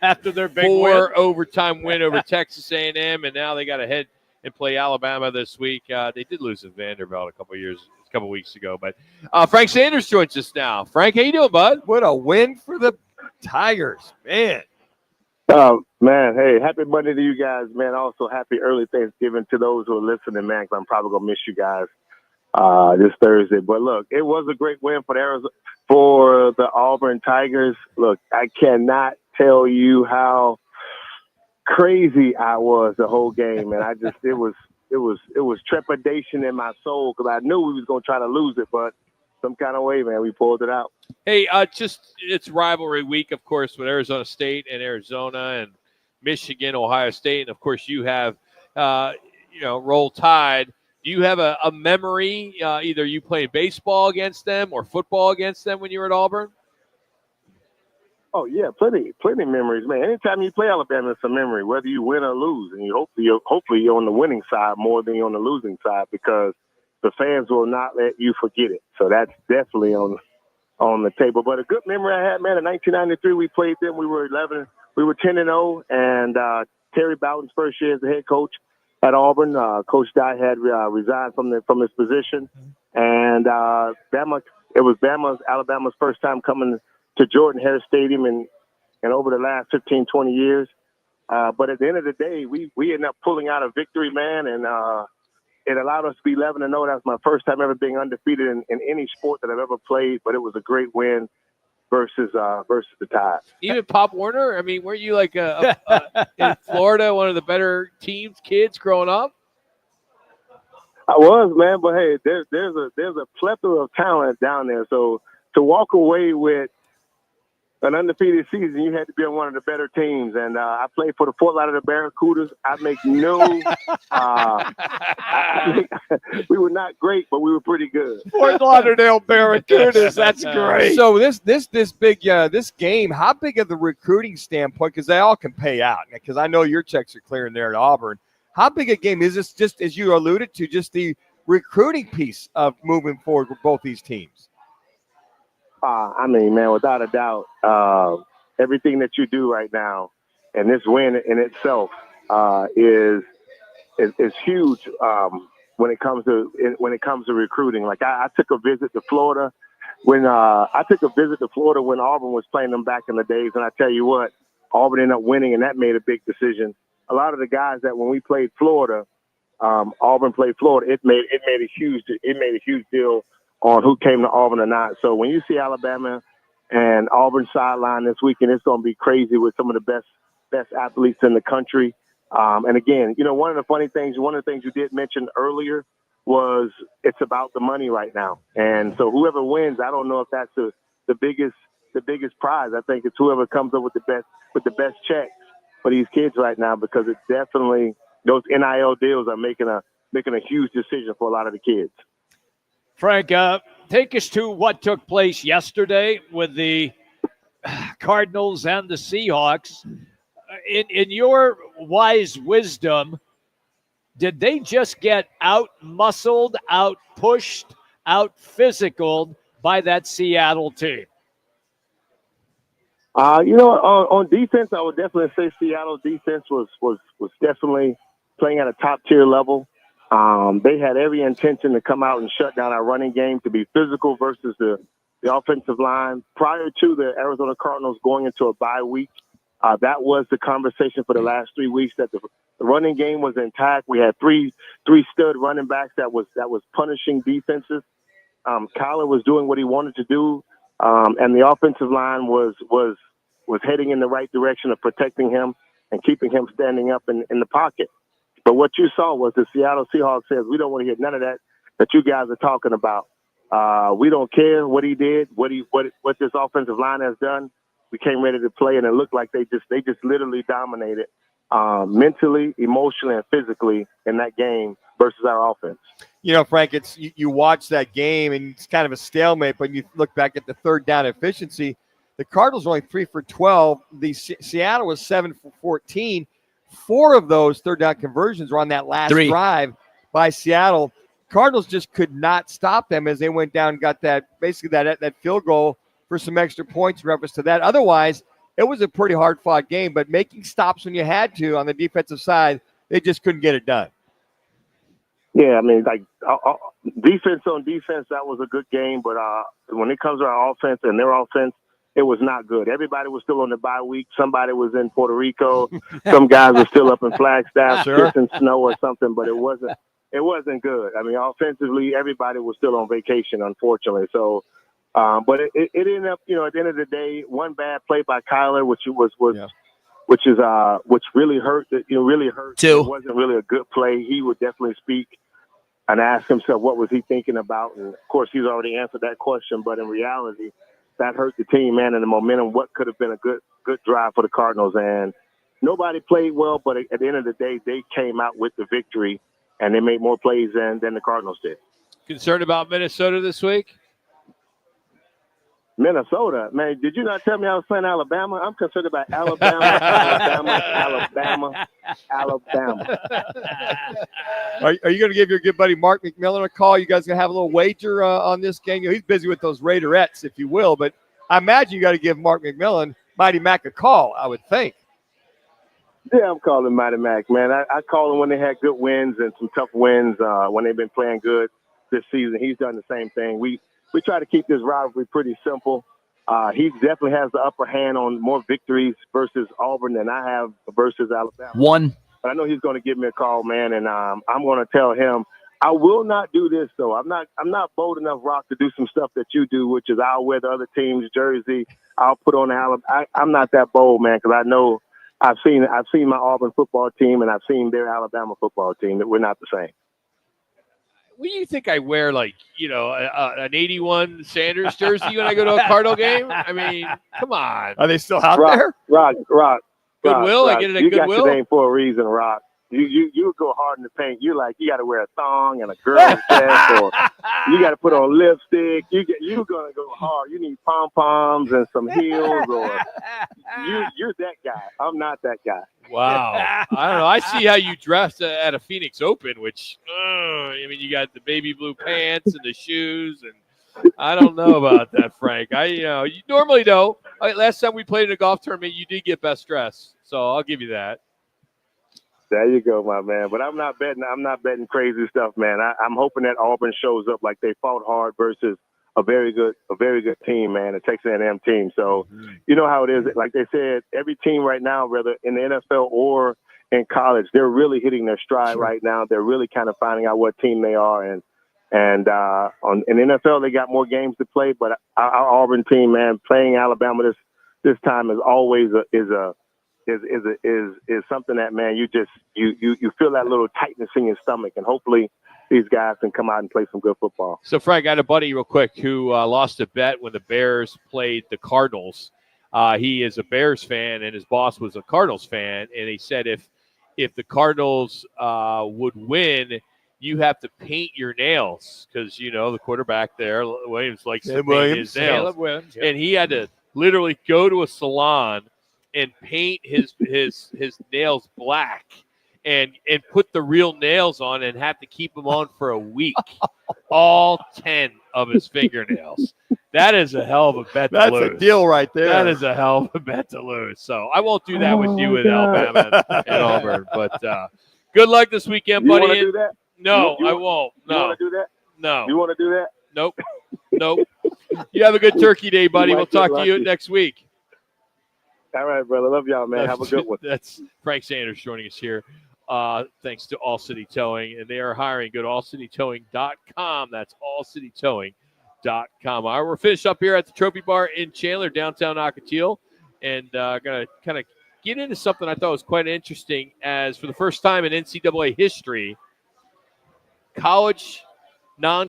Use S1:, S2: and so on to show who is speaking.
S1: after their big
S2: 4
S1: win.
S2: overtime win over Texas A&M, and now they got to head and play Alabama this week. They did lose to Vanderbilt a couple weeks ago. But Frank Sanders joins us now. Frank, how you doing, bud?
S3: What a win for the Tigers, man.
S4: Man, hey, happy Monday to you guys, man. Also, happy early Thanksgiving to those who are listening, man, because I'm probably going to miss you guys this Thursday. But look, it was a great win for the Auburn Tigers. Look, I cannot tell you how crazy I was the whole game, and it was trepidation in my soul because I knew we was going to try to lose it, but some kind of way, man, we pulled it out.
S2: Hey, it's rivalry week, of course, with Arizona State and Arizona and Michigan, Ohio State, and of course you have, Roll Tide. Do you have a memory? Either you played baseball against them or football against them when you were at Auburn?
S4: Oh yeah, plenty of memories, man. Anytime you play Alabama, it's a memory, whether you win or lose, and hopefully you're on the winning side more than you're on the losing side because the fans will not let you forget it. So that's definitely on the table. But a good memory I had, man, in 1993, we played them. We were 10-0, and Terry Bowden's first year as the head coach at Auburn. Coach Dye had resigned from his position, and Alabama's first time coming to Jordan-Hare Stadium in over the last 15, 20 years. But at the end of the day, we ended up pulling out a victory, man, and it allowed us to be 11-0. That was my first time ever being undefeated in any sport that I've ever played, but it was a great win versus the Tide.
S2: Even Pop Warner? I mean, weren't you like in Florida, one of the better kids growing up?
S4: I was, man, but hey, there's a plethora of talent down there. So to walk away with an undefeated season, you had to be on one of the better teams. And I played for the Fort Lauderdale Barracudas. We were not great, but we were pretty good.
S3: Fort Lauderdale Barracudas, that's great. So this game, how big of the recruiting standpoint, because they all can pay out, because I know your checks are clearing there at Auburn. How big a game is this, just as you alluded to, just the recruiting piece of moving forward with both these teams?
S4: I mean, man, without a doubt, everything that you do right now, and this win in itself is huge when it comes to recruiting. Like I took a visit to Florida when Auburn was playing them back in the days, and I tell you what, Auburn ended up winning, and that made a big decision. A lot of the guys that when we played Florida, Auburn played Florida, it made a huge deal on who came to Auburn or not. So when you see Alabama and Auburn sideline this weekend, it's going to be crazy with some of the best athletes in the country. And again, one of the things you did mention earlier was it's about the money right now. And so whoever wins, I don't know if that's the biggest prize. I think it's whoever comes up with the best checks for these kids right now, because it's definitely those NIL deals are making a huge decision for a lot of the kids.
S1: Frank, take us to what took place yesterday with the Cardinals and the Seahawks. In your wise wisdom, did they just get out-muscled, out-pushed, out-physicaled by that Seattle team?
S4: On defense, I would definitely say Seattle's defense was definitely playing at a top-tier level. They had every intention to come out and shut down our running game, to be physical versus the offensive line. Prior to the Arizona Cardinals going into a bye week, that was the conversation for the last 3 weeks, that the running game was intact. We had three stud running backs that was punishing defenses. Kyler was doing what he wanted to do, and the offensive line was heading in the right direction of protecting him and keeping him standing up in the pocket. But what you saw was the Seattle Seahawks says, we don't want to hear none of that you guys are talking about. We don't care what he did, what this offensive line has done. We came ready to play, and it looked like they just literally dominated mentally, emotionally, and physically in that game versus our offense.
S3: Frank, it's you watch that game, and it's kind of a stalemate, but you look back at the third down efficiency. The Cardinals were only 3 for 12. The Seattle was 7 for 14. 4 of those third down conversions were on that last drive by Seattle. Cardinals just could not stop them as they went down and got that field goal for some extra points in reference to that. Otherwise, it was a pretty hard-fought game, but making stops when you had to on the defensive side, they just couldn't get it done.
S4: Yeah, I mean, like defense on defense, that was a good game. But when it comes to our offense and their offense, it was not good. Everybody was still on the bye week. Somebody was in Puerto Rico. Some guys were still up in Flagstaff, kissing snow or something. But it wasn't good. I mean, offensively, everybody was still on vacation, unfortunately. So, but it ended up, at the end of the day, one bad play by Kyler, which really hurt. It really hurt.
S5: Two.
S4: It wasn't really a good play. He would definitely speak and ask himself what was he thinking about. And of course, he's already answered that question. But in reality, that hurt the team, man, and the momentum. What could have been a good drive for the Cardinals, and nobody played well. But at the end of the day, they came out with the victory, and they made more plays than the Cardinals did.
S2: Concerned about Minnesota this week?
S4: Minnesota, man, did you not tell me I was playing Alabama? I'm concerned about Alabama.
S3: Are you going to give your good buddy Mark McMillan a call? You guys going to have a little wager on this game? He's busy with those Raiderettes, if you will, but I imagine you got to give Mark McMillan, Mighty Mac, a call, I would think.
S4: Yeah, I'm calling Mighty Mac, man. I call him when they had good wins and some tough wins when they've been playing good this season. He's done the same thing. We try to keep this rivalry pretty simple. He definitely has the upper hand on more victories versus Auburn than I have versus Alabama.
S5: One.
S4: But I know he's going to give me a call, man, and I'm going to tell him I will not do this, though. I'm not bold enough, Rock, to do some stuff that you do, which is I'll wear the other team's jersey. I'll put on the Alabama. I'm not that bold, man, because I know I've seen my Auburn football team and I've seen their Alabama football team. That we're not the same.
S2: What do you think I wear, like, an 81 Sanders jersey when I go to a Cardinal game? I mean, come on.
S3: Are they still out there?
S4: Rock.
S2: Goodwill?
S4: Rock.
S2: I get it at
S4: you
S2: Goodwill?
S4: You got your name for a reason, Rock. You go hard in the paint. You got to wear a thong and a girl's dress, or you got to put on lipstick. You're gonna go hard. You need pom poms and some heels, or you're that guy. I'm not that guy.
S2: Wow. I don't know. I see how you dressed at a Phoenix Open, which you got the baby blue pants and the shoes, and I don't know about that, Frank. You normally don't. Last time we played in a golf tournament, you did get best dress, so I'll give you that.
S4: There you go, my man. But I'm not betting crazy stuff, man. I'm hoping that Auburn shows up like they fought hard versus a very good team, man, a Texas A&M team. So you know how it is. Like they said, every team right now, whether in the NFL or in college, they're really hitting their stride right now. They're really kind of finding out what team they are. And in the NFL, they got more games to play. But our Auburn team, man, playing Alabama this time is always is something that, man, you feel that little tightness in your stomach, and hopefully these guys can come out and play some good football.
S2: So, Frank, I had a buddy real quick who lost a bet when the Bears played the Cardinals. He is a Bears fan, and his boss was a Cardinals fan, and he said if the Cardinals would win, you have to paint your nails because, the quarterback there, Williams, likes to paint his nails.
S1: Williams, yeah.
S2: And he had to literally go to a salon and paint his nails black and put the real nails on and have to keep them on for a week. All 10 of his fingernails. That is a hell of a bet to lose.
S3: That's a deal right there.
S2: That is a hell of a bet to lose. So I won't do that with you with Alabama and Auburn. But good luck this weekend, buddy.
S4: You want to do that?
S2: No, I won't. No.
S4: You want to do that?
S2: No.
S4: You want to do that?
S2: Nope. You have a good turkey day, buddy. We'll talk to you next week.
S4: All right, brother. Love y'all, man. Have a good one.
S2: That's Frank Sanders joining us here. Thanks to All City Towing, and they are hiring. Go to allcitytowing.com. That's allcitytowing.com. All right, we're finished up here at the Trophy Bar in Chandler, downtown Ocotillo, and going to kind of get into something I thought was quite interesting. As for the first time in NCAA history, college non